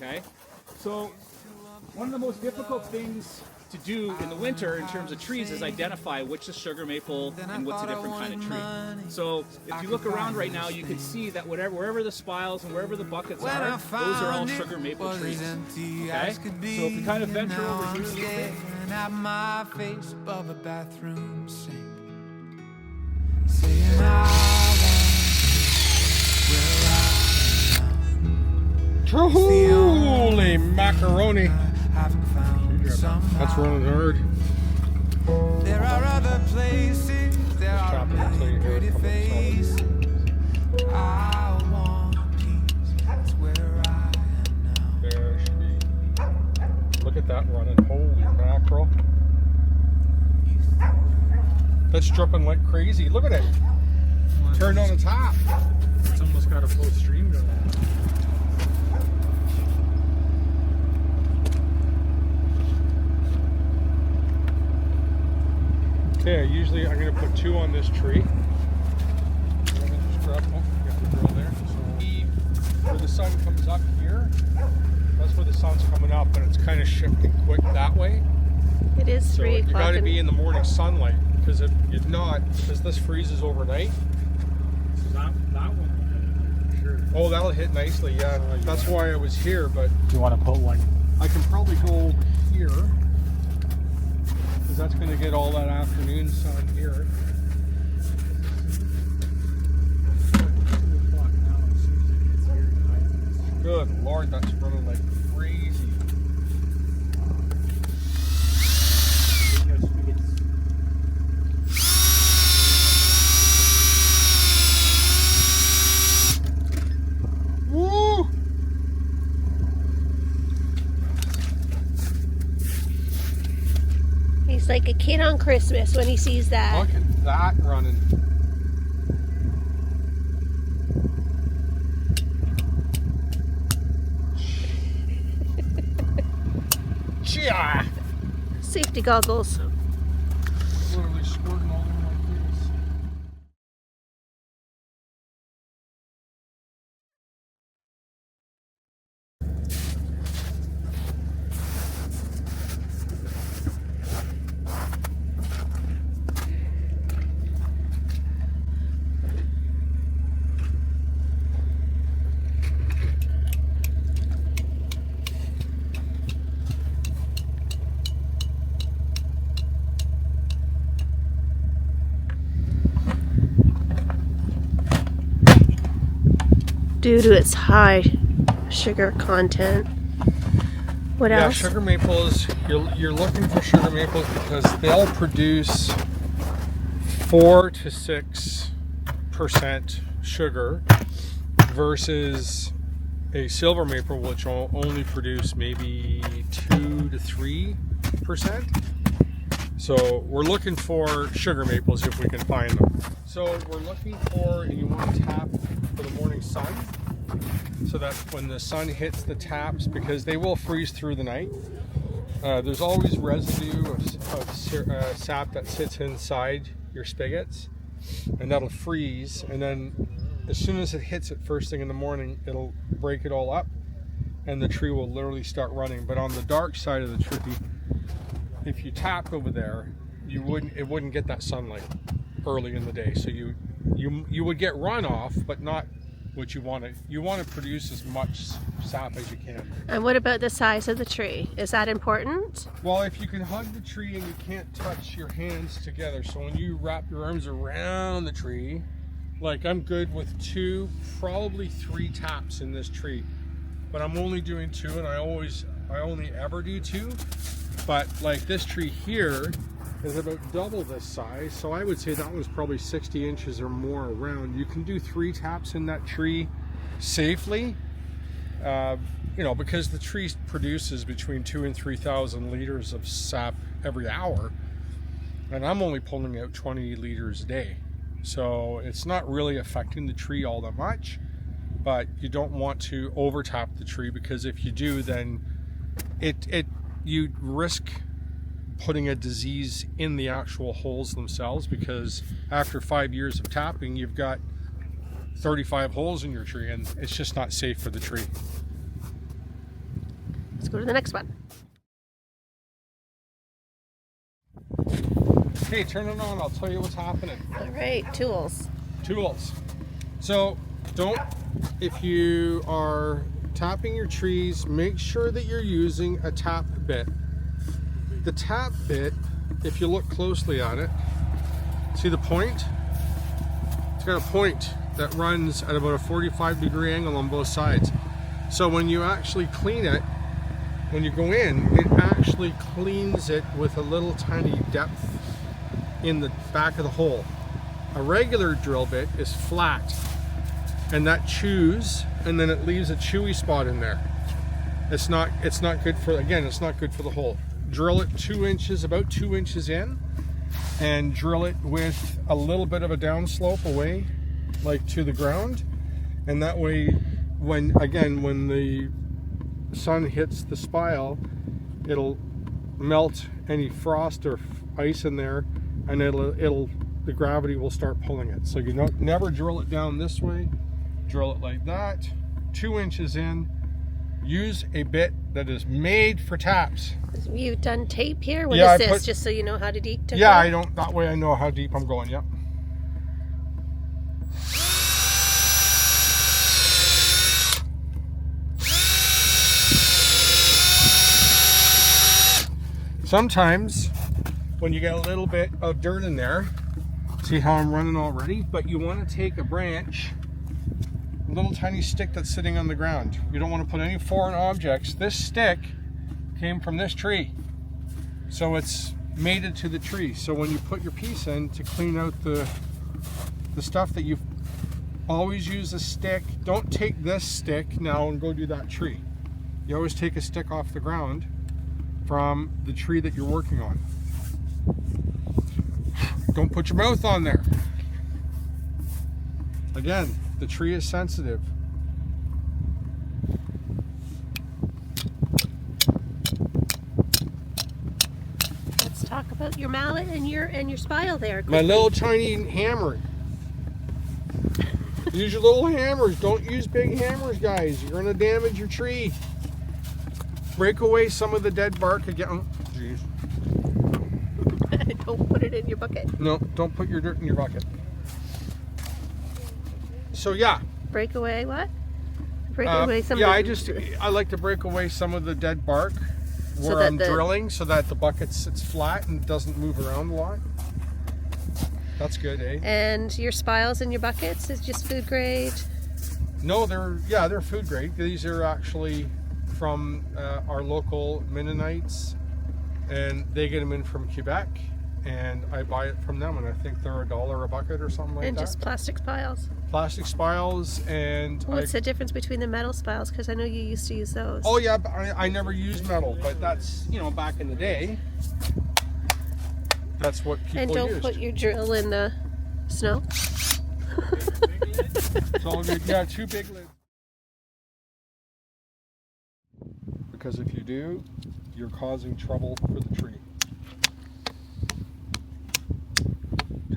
Okay, so one of the most difficult things to do in the winter in terms of trees is identify which is sugar maple and what's a different kind of tree. So if you look around right now, you can see that wherever the spiles and wherever the buckets are, those are all sugar maple trees. Okay, so if you kind of venture over here a little bit, at my face above a bathroom sink, saying I want Holy macaroni! That's rolling hard. there are other places, there are many pretty faces. I want peace, that's where I am now. There should be. Look at that running. Holy mackerel. That's dripping like crazy. Look at it. Turned on the top. It's almost got a full stream going. Okay, usually I'm going to put 2 on this tree. I'm going to just grab, oh, get the drill there. So where the sun comes up here, that's where the sun's coming up, and it's kind of shifting quick that way. It is So 3 you o'clock. got to be in the morning sunlight, because if you're not, because this freezes overnight. So that one will hit it for sure. Oh, that'll hit nicely, yeah. That's why I was here, but Do you want to put one? I can probably go over here, because that's going to get all that afternoon sun here. 2 o'clock now. As soon as it hits here, Good Lord, that's running like crazy. Woo! He's like a kid on Christmas when he sees that. Look at that running. Chia! Safety goggles. Literally squirting all over my face. Due to its high sugar content. What Yeah, else? sugar maples, you're looking for sugar maples because they'll produce 4 to 6% sugar versus a silver maple, which will only produce maybe 2 to 3%. So we're looking for sugar maples if we can find them. So we're looking for, and you want to tap for the morning sun, so that when the sun hits the taps, because they will freeze through the night, there's always residue of sap that sits inside your spigots, and that'll freeze, and then as soon as it hits it first thing in the morning, it'll break it all up, and the tree will literally start running. But on the dark side of the tree, if you tapped over there, it wouldn't get that sunlight early in the day, so you would get runoff, but not what you want to. You want to produce as much sap as you can. And what about the size of the tree? Is that important? Well, if you can hug the tree and you can't touch your hands together, so when you wrap your arms around the tree, like I'm good with 2, probably 3 taps in this tree, but I'm only doing 2, and I only ever do 2. But like this tree here is about double this size, so I would say that one's probably 60 inches or more around. You can do 3 taps in that tree safely, because the tree produces between 2,000 and 3,000 liters of sap every hour, and I'm only pulling out 20 liters a day, so it's not really affecting the tree all that much. But you don't want to over tap the tree, because if you do, then you risk putting a disease in the actual holes themselves, because after 5 years of tapping, you've got 35 holes in your tree, and it's just not safe for the tree. Let's go to the next one. Okay, turn it on. I'll tell you what's happening. All right, tools. Tools. So if you are tapping your trees, make sure that you're using a tap bit. The tap bit, if you look closely at it, see the point? It's got a point that runs at about a 45-degree angle on both sides. So when you actually clean it, when you go in, it actually cleans it with a little tiny depth in the back of the hole. A regular drill bit is flat, and that chews, and then it leaves a chewy spot in there. It's not good for, again, it's not good for the hole. Drill it 2 inches, about 2 inches in, and drill it with a little bit of a downslope away, like to the ground, and that way, when the sun hits the spile, it'll melt any frost or ice in there, and the gravity will start pulling it. So you never drill it down this way. Drill it like that, 2 inches in. Use a bit that is made for taps. You've done tape here? What Yeah, is this? Just so you know how to deep to Yeah, go? that way I know how deep I'm going, yep. Sometimes when you get a little bit of dirt in there, see how I'm running already? But you want to take a branch, a little tiny stick that's sitting on the ground. You don't want to put any foreign objects. This stick came from this tree, so it's mated to the tree. So when you put your piece in to clean out the stuff that you've always use a stick. Don't take this stick now and go do that tree. You always take a stick off the ground from the tree that you're working on. Don't put your mouth on there. Again, the tree is sensitive. Let's talk about your mallet and your spile there. My little tiny hammer. Use your little hammers. Don't use big hammers, guys. You're going to damage your tree. Break away some of the dead bark again. Oh, jeez. Don't put it in your bucket. No, don't put your dirt in your bucket. So yeah. Break away what? Break away some yeah, of the... I like to break away some of the dead bark So where that I'm drilling so that the bucket sits flat and doesn't move around a lot. That's good, eh? And your spiles in your buckets is just food grade? No, they're food grade. These are actually from our local Mennonites, and they get them in from Quebec, and I buy it from them, and I think they're $1 a bucket or something like And that. just plastic spiles? Plastic spiles, and What's the difference between the metal spiles? Because I know you used to use those. oh yeah, but I never used metal, but that's, you know, back in the day, that's what people And don't used. put your drill in the snow? It's all good. Yeah, 2 big lids. Because if you do, you're causing trouble for the tree.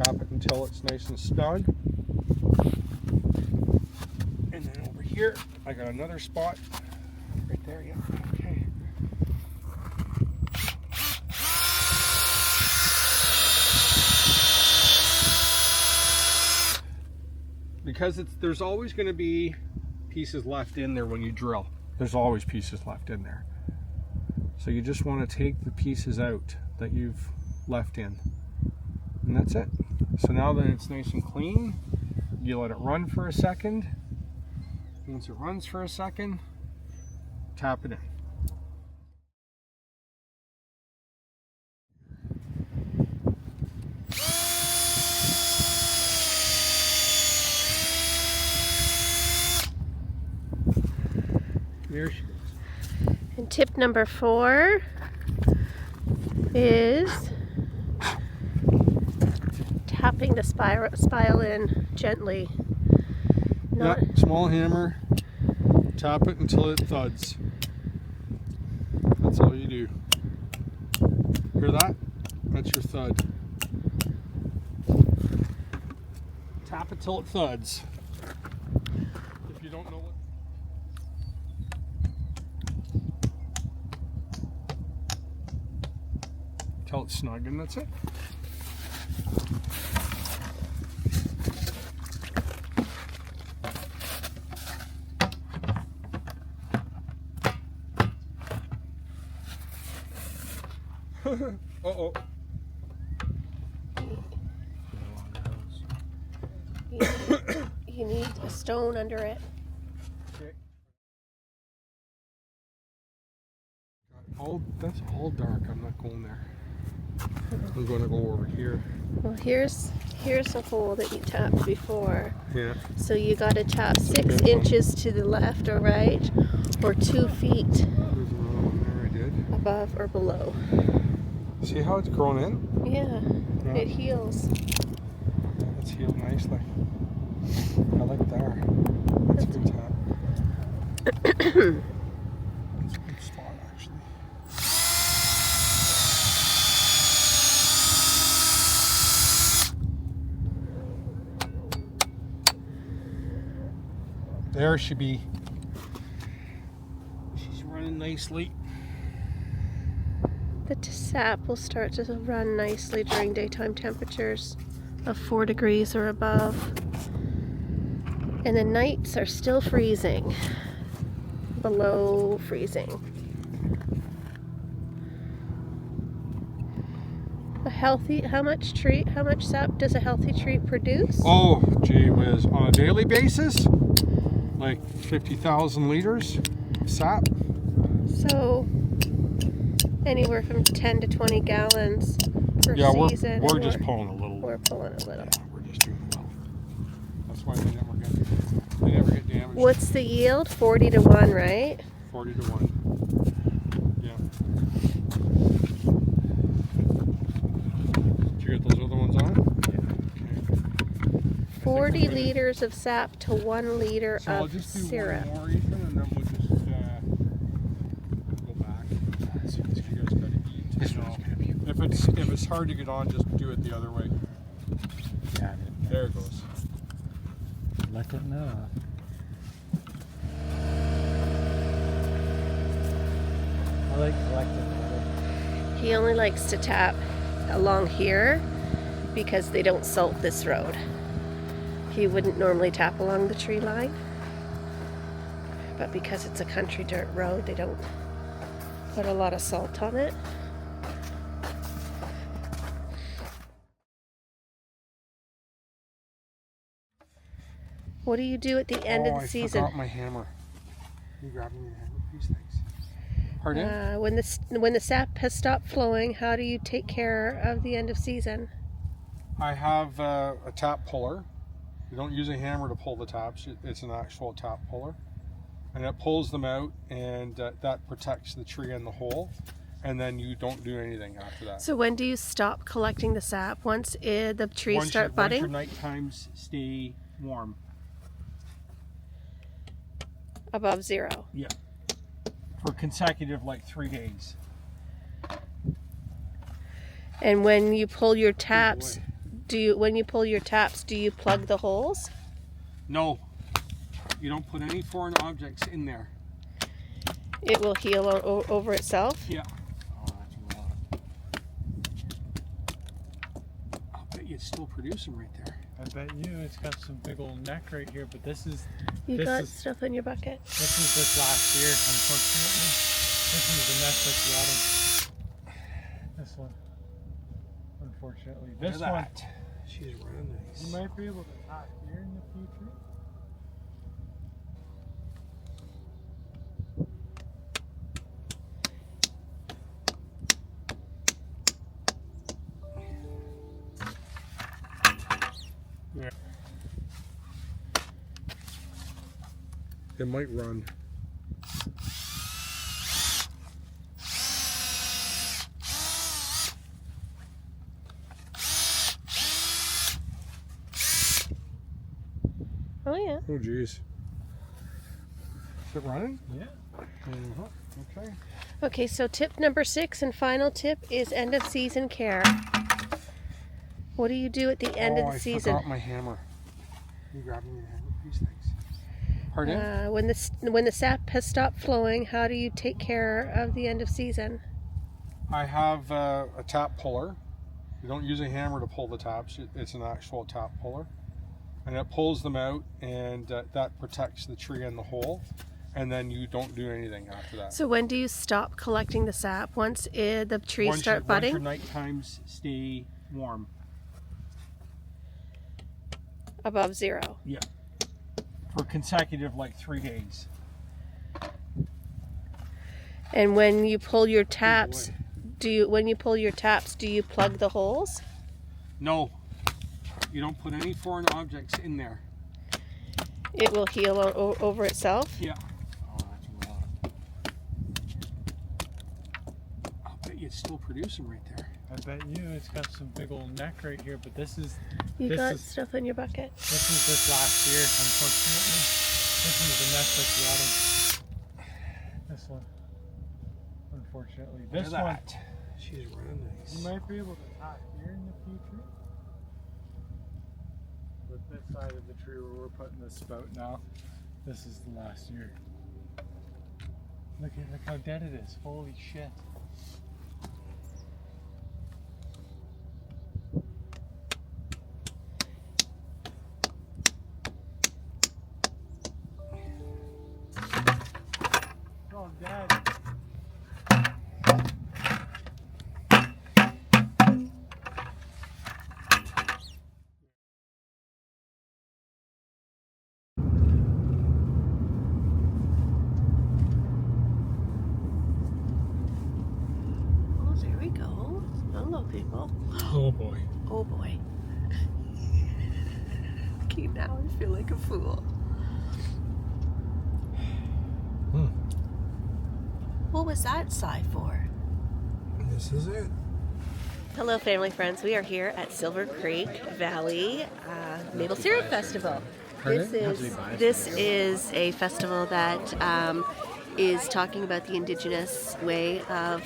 Tap it until it's nice and snug. And then over here, I got another spot. Right there, yeah. Okay. Because there's always going to be pieces left in there when you drill. There's always pieces left in there. So you just want to take the pieces out that you've left in. And that's it. So now that it's nice and clean, you let it run for a second. Once it runs for a second, tap it in. There she goes. And tip number 4 is tapping the spile in gently. Not Yeah, small hammer, tap it until it thuds. That's all you do. Hear that? That's your thud. Tap it till it thuds. If you don't know what... till it's snug, and that's it. Uh-oh. You need a stone under it. That's all dark. I'm not going there. I'm going to go over here. Well, here's a hole that you tapped before. Yeah. So you got to tap That's a 6 big one. inches to the left or right, or 2 feet There's another one there. I did. above or below. See how it's grown in? Yeah, Yeah. it heals. It's healed nicely. I like that. That's a good tap. It's a good spot, actually. There she be. She's running nicely. The sap will start to run nicely during daytime temperatures of 4 degrees or above. And the nights are still freezing, below freezing. How much sap does a healthy tree produce? Oh, gee whiz. On a daily basis, like 50,000 liters of sap. So anywhere from 10 to 20 gallons per season. We're just pulling a little. We're pulling a little. Yeah, we're just doing well. That's why they never get damaged. What's the yield? 40 to 1, right? 40 to 1. Yeah. Did you get those other ones on? Yeah. 40 liters of sap to 1 liter So I'll of just do syrup. one more, Ethan, and then we'll just go back. See what you guys gotta eat. This So one's gonna be if it's hard to get on, just do it the other way. got it. There it goes. Let it know. I like collecting water. He only likes to tap along here because they don't salt this road. He wouldn't normally tap along the tree line, but because it's a country dirt road, they don't put a lot of salt on it. What do you do at the end of the I season? forgot my hammer. You grabbing your hammer, please? Thanks. Pardon? When the sap has stopped flowing, how do you take care of the end of season? I have a tap puller. You don't use a hammer to pull the taps. It's an actual tap puller. And it pulls them out, and that protects the tree and the hole. And then you don't do anything after that. So when do you stop collecting the sap? Once the trees start budding? Once your night times stay warm. Above 0. Yeah. For consecutive, like 3 days. And when you pull your taps, do you plug the holes? No. You don't put any foreign objects in there. It will heal over itself? Yeah. Oh, that's a lot. I'll bet you it's still producing right there. I bet you it's got some big old neck right here, but this is You This got is- stuff in your bucket? this was this last year, unfortunately. This is the nest that's rotting. This one. Unfortunately. This Look at one that. She's running nice. you might be able to tap here in the future. It might run. Oh yeah. Oh geez. Is it running? Yeah. Okay. Okay, so tip number 6 and final tip is end of season care. What do you do at the end of the I season? forgot my hammer. You grabbing your hammer, please? Thanks. Pardon? When the sap has stopped flowing, how do you take care of the end of season? I have a tap puller. You don't use a hammer to pull the taps. It's an actual tap puller. And it pulls them out, and that protects the tree and the hole. And then you don't do anything after that. So when do you stop collecting the sap? Once the trees start budding? Once your night times stay warm. Above 0? Yeah. For consecutive, like 3 days. And when you pull your taps, do you plug the holes? No. You don't put any foreign objects in there. It will heal over itself? Yeah. I'll bet you it's still producing right there. I bet you it's got some big old neck right here, but this is You got stuff in your bucket? this is this last year, unfortunately. This is the neck that's rotting. This one. Unfortunately. This Look one at that. She's really nice. you might be able to tap here in the future. But this side of the tree where we're putting the spout now, this is the last year. Look how dead it is. Holy shit. It's all dead. Oh, there we go. Hello, people. Oh boy. Oh boy. Okay, now I feel like a fool. What was that sigh for? This is it. Hello, family friends. We are here at Silver Creek Valley Maple Syrup Festival. This is a festival that is talking about the indigenous way of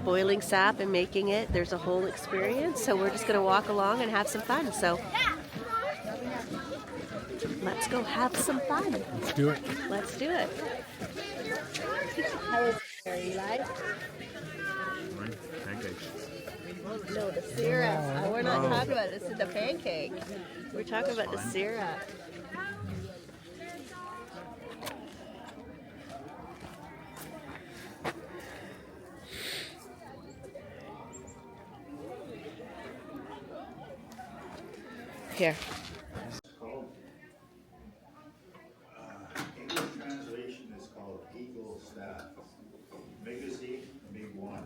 boiling sap and making it. There's a whole experience, so we're just going to walk along and have some fun. So let's go have some fun. Let's do it. Let's do it. How is it, Eli? Pancakes. No, the syrup. We're not talking about this. Is the pancake. We're talking about the syrup. Here. English translation is called eagle staff. Megazine, Mig 1.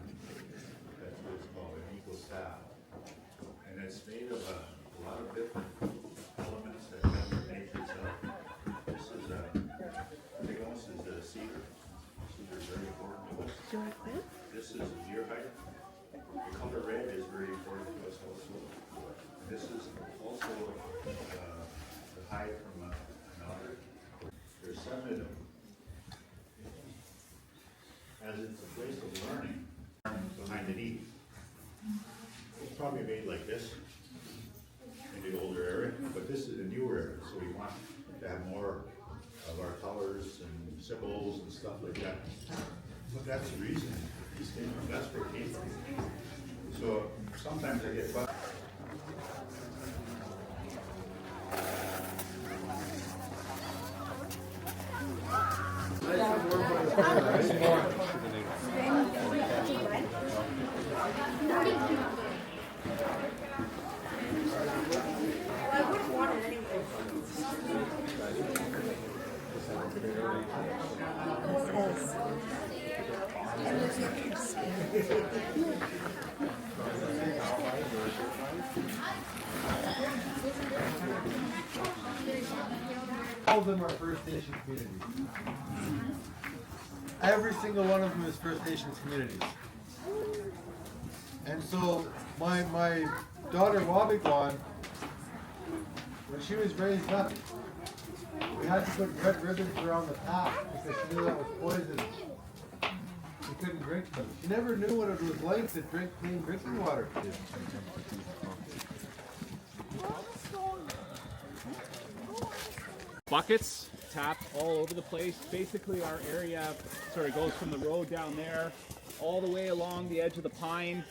That's what it's called, an eagle staff. And it's made of a lot of different elements that come from nature itself. This is a, big one is a cedar. Cedar is very important to us. Do you want to quit? This is deer hide. The color red is very important to us also. This is also the hide from an otter. There's some of them. As it's a place of learning, behind an eat. It's probably made like this in the older area, but this is a newer area, so we want to have more of our colors and symbols and stuff like that. But that's the reason these things, that's where it came from. So sometimes I get bugged. All of them are First Nation communities. Every single one of them is First Nations communities. And so my daughter Wabigwan, when she was raised up, we had to put red ribbons around the path because she knew that was poison. She couldn't drink them. She never knew what it was like to drink clean drinking water. Buckets tapped all over the place. Basically our area sort of goes from the road down there all the way along the edge of the pine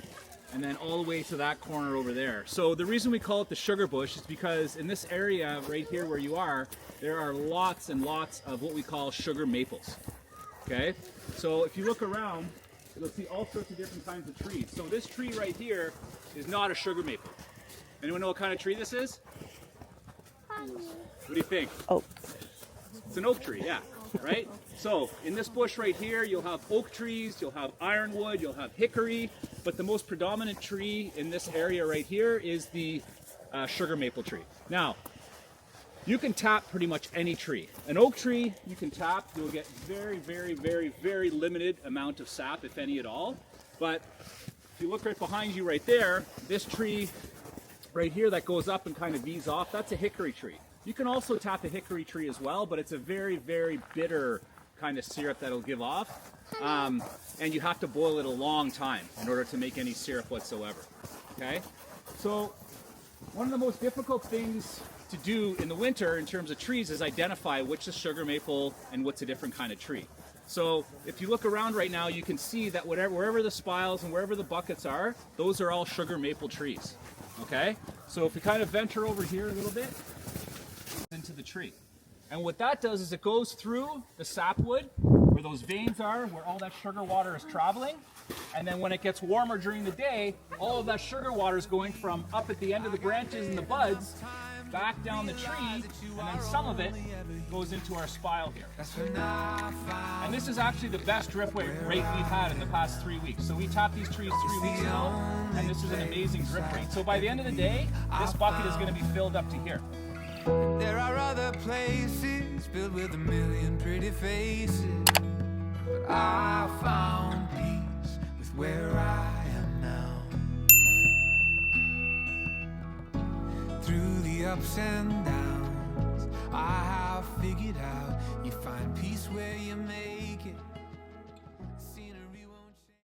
and then all the way to that corner over there. So the reason we call it the sugar bush is because in this area right here where you are, there are lots and lots of what we call sugar maples. Okay, so if you look around, you'll see all sorts of different kinds of trees. So this tree right here is not a sugar maple. Anyone know what kind of tree this is? What do you think? Oak. It's an oak tree, yeah, right? So in this bush right here, you'll have oak trees, you'll have ironwood, you'll have hickory, but the most predominant tree in this area right here is the sugar maple tree. Now, you can tap pretty much any tree. An oak tree, you can tap, you'll get very, very, very, very limited amount of sap, if any at all. But if you look right behind you right there, this tree right here that goes up and kind of V's off, that's a hickory tree. You can also tap a hickory tree as well, but it's a very, very bitter kind of syrup that'll give off. And you have to boil it a long time in order to make any syrup whatsoever. Okay? So one of the most difficult things to do in the winter in terms of trees is identify which is sugar maple and what's a different kind of tree. So if you look around right now, you can see that wherever the spiles and wherever the buckets are, those are all sugar maple trees. Okay? So if we kind of venture over here a little bit into the tree. And what that does is it goes through the sapwood where those veins are, where all that sugar water is traveling. And then when it gets warmer during the day, all of that sugar water is going from up at the end of the branches and the buds back down the tree, and then some of it goes into our spile here. And this is actually the best driftway rate we've had in the past 3 weeks. So we tapped these trees 3 weeks ago, and this is an amazing drift rate. So by the end of the day, this bucket is going to be filled up to here. There are other places filled with a million pretty faces, but I found peace with where I am now. Through the ups and downs, I have figured out you find peace where you make it.